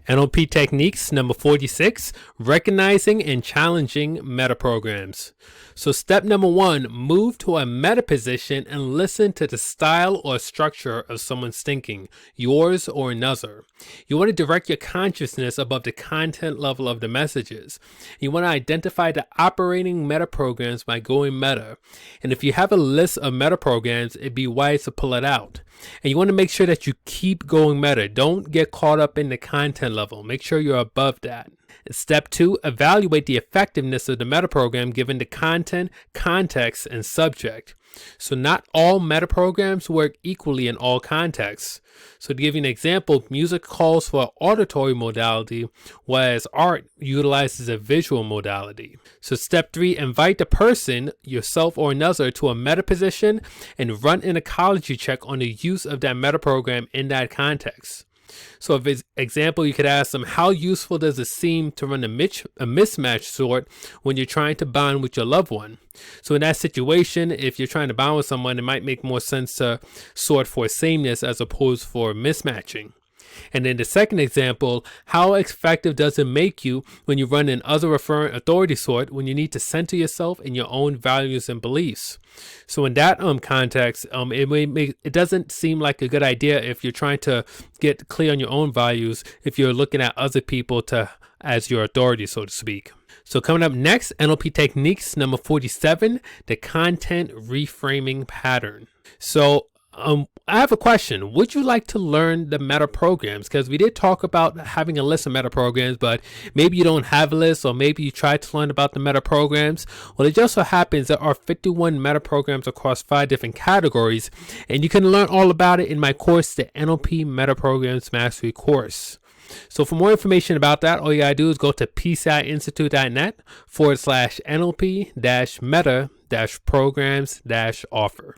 NLP techniques number 46, recognizing and challenging meta programs. So step number 1, move to a meta position and listen to the style or structure of someone's thinking, yours or another. You want to direct your consciousness above the content level of the messages. You want to identify the operating meta programs by going meta. And if you have a list of meta programs, it'd be wise to pull it out. And you want to make sure that you keep going meta. Don't get caught up in the content level. Make sure you're above that. Step 2, evaluate the effectiveness of the meta program given the content, context, and subject. So not all meta programs work equally in all contexts. So to give you an example, music calls for an auditory modality, whereas art utilizes a visual modality. So step 3, invite the person, yourself or another, to a meta position and run an ecology check on the use of that meta program in that context. So for example, you could ask them, how useful does it seem to run a mismatch sort when you're trying to bond with your loved one? So in that situation, if you're trying to bond with someone, it might make more sense to sort for sameness as opposed for mismatching. And then the second example, how effective does it make you when you run an other referent authority sort when you need to center yourself in your own values and beliefs? So in that context, it doesn't seem like a good idea if you're trying to get clear on your own values if you're looking at other people as your authority, so to speak. So coming up next, NLP techniques number 47, the content reframing pattern. So I have a question. Would you like to learn the meta programs? Because we did talk about having a list of meta programs, but maybe you don't have a list, or maybe you tried to learn about the meta programs. Well, it just so happens there are 51 meta programs across 5 different categories, and you can learn all about it in my course, the NLP Meta Programs Mastery course. So for more information about that, all you gotta do is go to pciinstitute.net/NLP-meta-programs-offer.